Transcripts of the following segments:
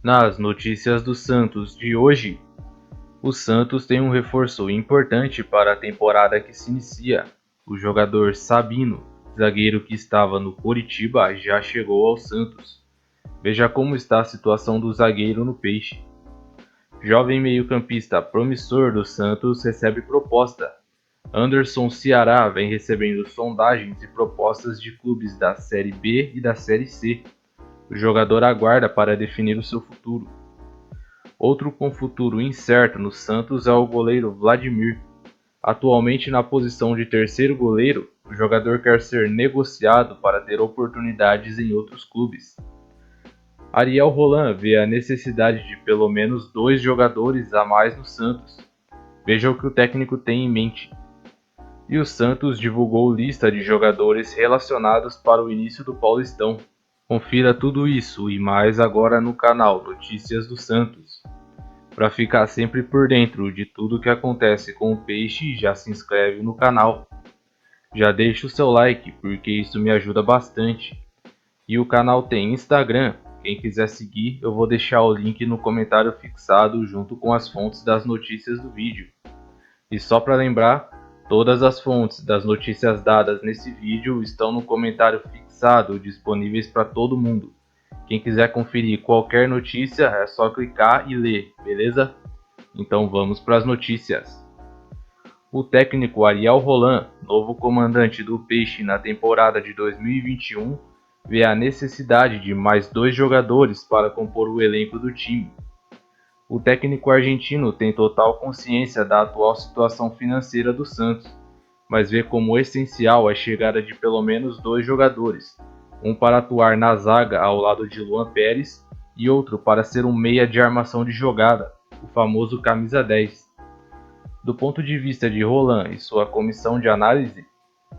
Nas notícias do Santos de hoje, o Santos tem um reforço importante para a temporada que se inicia. O jogador Sabino, zagueiro que estava no Coritiba, já chegou ao Santos. Veja como está a situação do zagueiro no Peixe. Jovem meio-campista promissor do Santos recebe proposta. Anderson Ceará vem recebendo sondagens e propostas de clubes da Série B e da Série C. O jogador aguarda para definir o seu futuro. Outro com futuro incerto no Santos é o goleiro Vladimir. Atualmente na posição de terceiro goleiro, o jogador quer ser negociado para ter oportunidades em outros clubes. Ariel Roland vê a necessidade de pelo menos 2 jogadores a mais no Santos. Veja o que o técnico tem em mente. E o Santos divulgou lista de jogadores relacionados para o início do Paulistão. Confira tudo isso e mais agora no canal Notícias do Santos. Para ficar sempre por dentro de tudo que acontece com o Peixe, já se inscreve no canal. Já deixa o seu like, porque isso me ajuda bastante. E o canal tem Instagram, quem quiser seguir eu vou deixar o link no comentário fixado junto com as fontes das notícias do vídeo. E só para lembrar, todas as fontes das notícias dadas nesse vídeo estão no comentário fixado, disponíveis para todo mundo. Quem quiser conferir qualquer notícia é só clicar e ler, beleza? Então vamos para as notícias. O técnico Ariel Roland, novo comandante do Peixe na temporada de 2021, vê a necessidade de mais 2 jogadores para compor o elenco do time. O técnico argentino tem total consciência da atual situação financeira do Santos, mas vê como essencial a chegada de pelo menos 2 jogadores, um para atuar na zaga ao lado de Luan Pérez e outro para ser um meia de armação de jogada, o famoso camisa 10. Do ponto de vista de Roland e sua comissão de análise,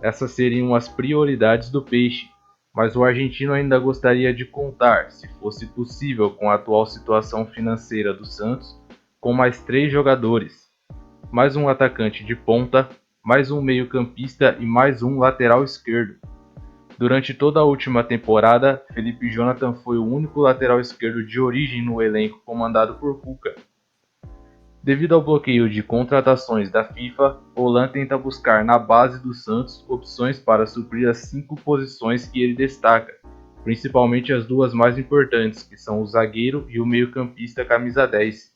essas seriam as prioridades do Peixe, mas o argentino ainda gostaria de contar, se fosse possível com a atual situação financeira do Santos, com mais 3 jogadores, mais um atacante de ponta, mais um meio-campista e mais um lateral esquerdo. Durante toda a última temporada, Felipe Jonathan foi o único lateral esquerdo de origem no elenco comandado por Cuca. Devido ao bloqueio de contratações da FIFA, Roland tenta buscar na base do Santos opções para suprir as 5 posições que ele destaca, principalmente as 2 mais importantes, que são o zagueiro e o meio-campista camisa 10.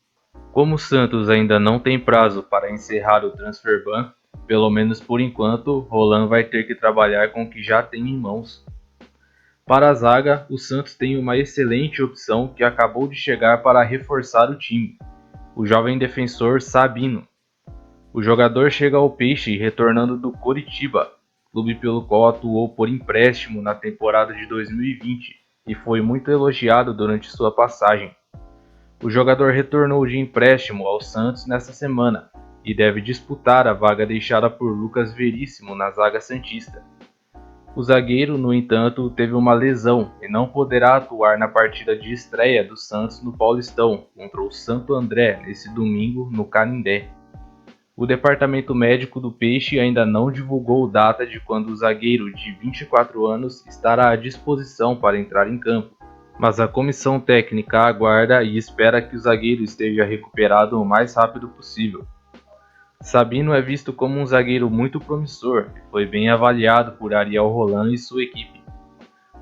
Como o Santos ainda não tem prazo para encerrar o transfer ban, pelo menos por enquanto, Roland vai ter que trabalhar com o que já tem em mãos. Para a zaga, o Santos tem uma excelente opção que acabou de chegar para reforçar o time, o jovem defensor Sabino. O jogador chega ao Peixe retornando do Coritiba, clube pelo qual atuou por empréstimo na temporada de 2020 e foi muito elogiado durante sua passagem. O jogador retornou de empréstimo ao Santos nesta semana e deve disputar a vaga deixada por Lucas Veríssimo na zaga santista. O zagueiro, no entanto, teve uma lesão e não poderá atuar na partida de estreia do Santos no Paulistão contra o Santo André nesse domingo no Canindé. O departamento médico do Peixe ainda não divulgou data de quando o zagueiro de 24 anos estará à disposição para entrar em campo, mas a comissão técnica aguarda e espera que o zagueiro esteja recuperado o mais rápido possível. Sabino é visto como um zagueiro muito promissor e foi bem avaliado por Ariel Roland e sua equipe.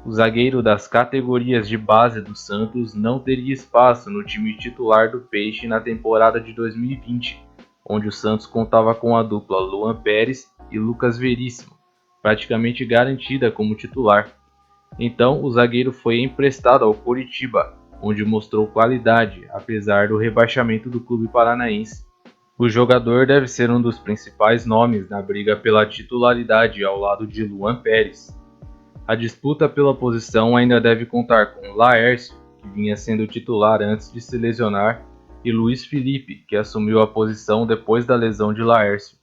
O zagueiro das categorias de base do Santos não teria espaço no time titular do Peixe na temporada de 2020, onde o Santos contava com a dupla Luan Pérez e Lucas Veríssimo, praticamente garantida como titular. Então o zagueiro foi emprestado ao Coritiba, onde mostrou qualidade, apesar do rebaixamento do clube paranaense. O jogador deve ser um dos principais nomes na briga pela titularidade ao lado de Luan Pérez. A disputa pela posição ainda deve contar com Laércio, que vinha sendo titular antes de se lesionar, e Luiz Felipe, que assumiu a posição depois da lesão de Laércio.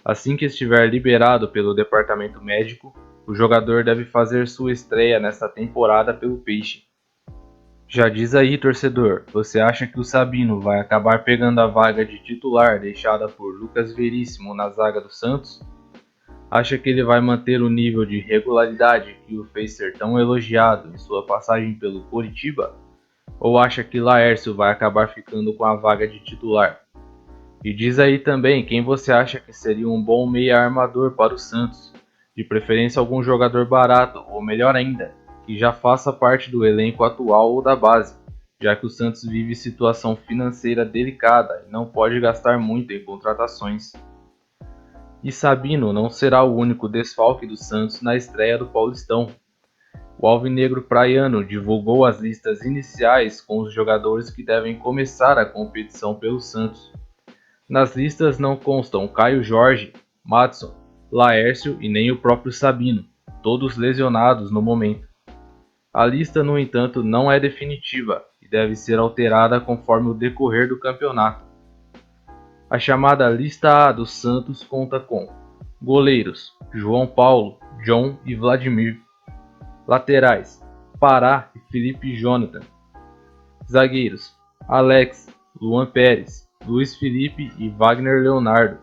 Assim que estiver liberado pelo departamento médico, o jogador deve fazer sua estreia nesta temporada pelo Peixe. Já diz aí, torcedor, você acha que o Sabino vai acabar pegando a vaga de titular deixada por Lucas Veríssimo na zaga do Santos? Acha que ele vai manter o nível de regularidade que o fez ser tão elogiado em sua passagem pelo Coritiba? Ou acha que Laércio vai acabar ficando com a vaga de titular? E diz aí também quem você acha que seria um bom meia armador para o Santos, de preferência algum jogador barato, ou melhor ainda, que já faça parte do elenco atual ou da base, já que o Santos vive situação financeira delicada e não pode gastar muito em contratações. E Sabino não será o único desfalque do Santos na estreia do Paulistão. O alvinegro praiano divulgou as listas iniciais com os jogadores que devem começar a competição pelo Santos. Nas listas não constam Caio Jorge, Madson, Laércio e nem o próprio Sabino, todos lesionados no momento. A lista, no entanto, não é definitiva e deve ser alterada conforme o decorrer do campeonato. A chamada Lista A do Santos conta com goleiros João Paulo, John e Vladimir, laterais Pará e Felipe Jonathan, zagueiros Alex, Luan Pérez, Luiz Felipe e Wagner Leonardo,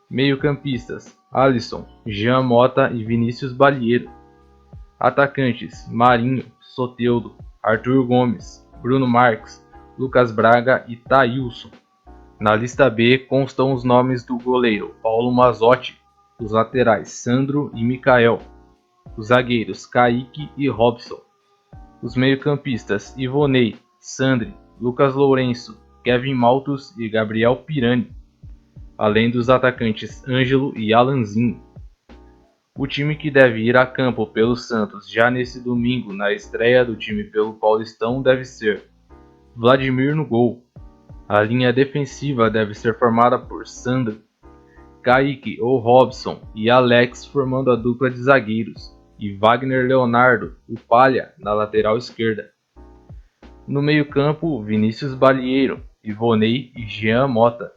meio-campistas Alisson, Jean Mota e Vinícius Balieiro, atacantes Marinho, Soteldo, Arthur Gomes, Bruno Marques, Lucas Braga e Thailson. Na lista B constam os nomes do goleiro Paulo Mazzotti, os laterais Sandro e Mikael, os zagueiros Kaique e Robson, os meio-campistas Ivonei, Sandri, Lucas Lourenço, Kevin Maltos e Gabriel Pirani, além dos atacantes Ângelo e Alanzinho. O time que deve ir a campo pelo Santos já nesse domingo na estreia do time pelo Paulistão deve ser Vladimir no gol. A linha defensiva deve ser formada por Sandro, Kaique ou Robson e Alex formando a dupla de zagueiros, e Wagner Leonardo, o Palha, na lateral esquerda. No meio-campo, Vinícius Balieiro, Ivonei e Jean Mota.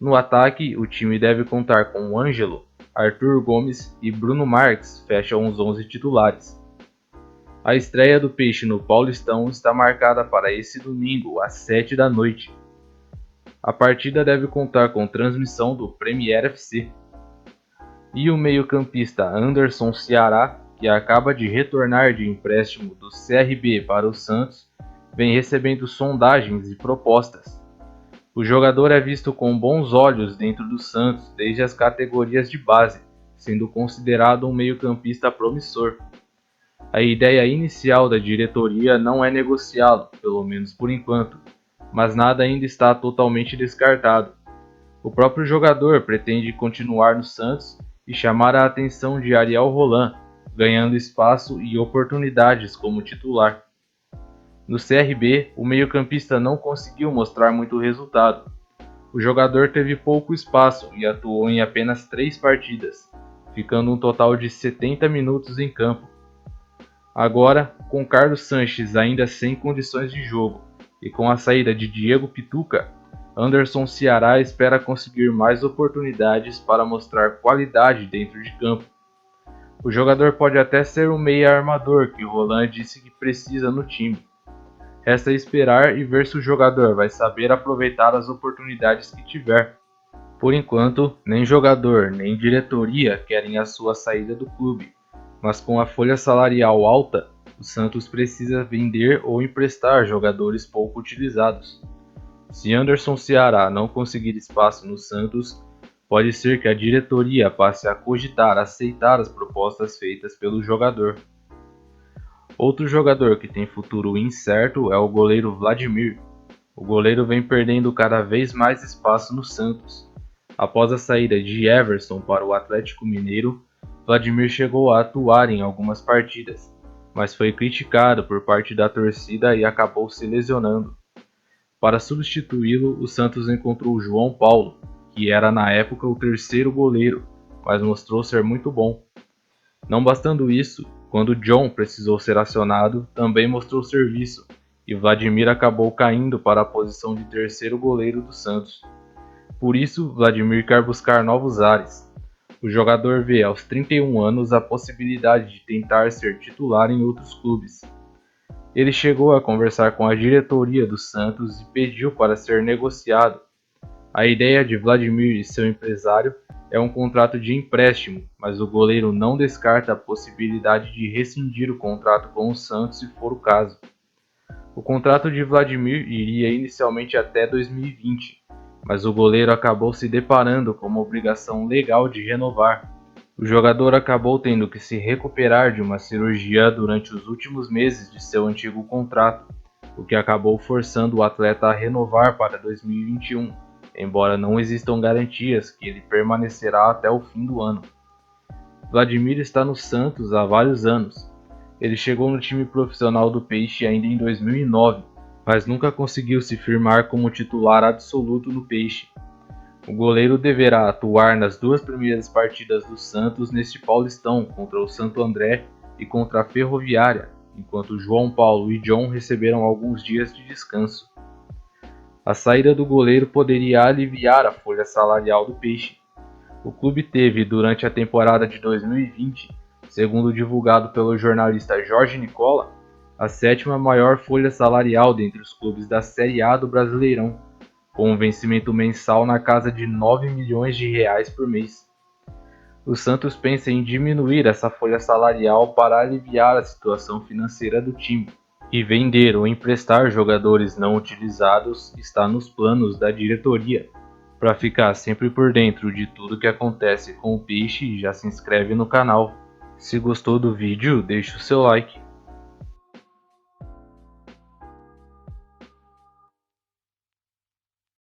No ataque, o time deve contar com Ângelo, Arthur Gomes e Bruno Marques fecham os 11 titulares. A estreia do Peixe no Paulistão está marcada para esse domingo, às 7 da noite. A partida deve contar com transmissão do Premier FC. E o meio-campista Anderson Ceará, que acaba de retornar de empréstimo do CRB para o Santos, vem recebendo sondagens e propostas. O jogador é visto com bons olhos dentro do Santos desde as categorias de base, sendo considerado um meio-campista promissor. A ideia inicial da diretoria não é negociá-lo, pelo menos por enquanto, mas nada ainda está totalmente descartado. O próprio jogador pretende continuar no Santos e chamar a atenção de Ariel Roland, ganhando espaço e oportunidades como titular. No CRB, o meio-campista não conseguiu mostrar muito resultado. O jogador teve pouco espaço e atuou em apenas 3 partidas, ficando um total de 70 minutos em campo. Agora, com Carlos Sanches ainda sem condições de jogo e com a saída de Diego Pituca, Anderson Ceará espera conseguir mais oportunidades para mostrar qualidade dentro de campo. O jogador pode até ser um meia armador que Roland disse que precisa no time. Resta esperar e ver se o jogador vai saber aproveitar as oportunidades que tiver. Por enquanto, nem jogador nem diretoria querem a sua saída do clube, mas com a folha salarial alta, o Santos precisa vender ou emprestar jogadores pouco utilizados. Se Anderson Ceará não conseguir espaço no Santos, pode ser que a diretoria passe a cogitar aceitar as propostas feitas pelo jogador. Outro jogador que tem futuro incerto é o goleiro Vladimir. O goleiro vem perdendo cada vez mais espaço no Santos. Após a saída de Everson para o Atlético Mineiro, Vladimir chegou a atuar em algumas partidas, mas foi criticado por parte da torcida e acabou se lesionando. Para substituí-lo, o Santos encontrou João Paulo, que era na época o terceiro goleiro, mas mostrou ser muito bom. Não bastando isso, quando John precisou ser acionado, também mostrou serviço, e Vladimir acabou caindo para a posição de terceiro goleiro do Santos. Por isso, Vladimir quer buscar novos ares. O jogador vê aos 31 anos a possibilidade de tentar ser titular em outros clubes. Ele chegou a conversar com a diretoria do Santos e pediu para ser negociado. A ideia de Vladimir e seu empresário é um contrato de empréstimo, mas o goleiro não descarta a possibilidade de rescindir o contrato com o Santos se for o caso. O contrato de Vladimir iria inicialmente até 2020, mas o goleiro acabou se deparando com uma obrigação legal de renovar. O jogador acabou tendo que se recuperar de uma cirurgia durante os últimos meses de seu antigo contrato, o que acabou forçando o atleta a renovar para 2021, embora não existam garantias que ele permanecerá até o fim do ano. Vladimir está no Santos há vários anos. Ele chegou no time profissional do Peixe ainda em 2009, mas nunca conseguiu se firmar como titular absoluto no Peixe. O goleiro deverá atuar nas duas primeiras partidas do Santos neste Paulistão contra o Santo André e contra a Ferroviária, enquanto João Paulo e John receberam alguns dias de descanso. A saída do goleiro poderia aliviar a folha salarial do Peixe. O clube teve, durante a temporada de 2020, segundo divulgado pelo jornalista Jorge Nicola, a sétima maior folha salarial dentre os clubes da Série A do Brasileirão, com um vencimento mensal na casa de 9 milhões de reais por mês. O Santos pensa em diminuir essa folha salarial para aliviar a situação financeira do time, e vender ou emprestar jogadores não utilizados está nos planos da diretoria. Para ficar sempre por dentro de tudo que acontece com o Peixe, já se inscreve no canal. Se gostou do vídeo, deixe o seu like.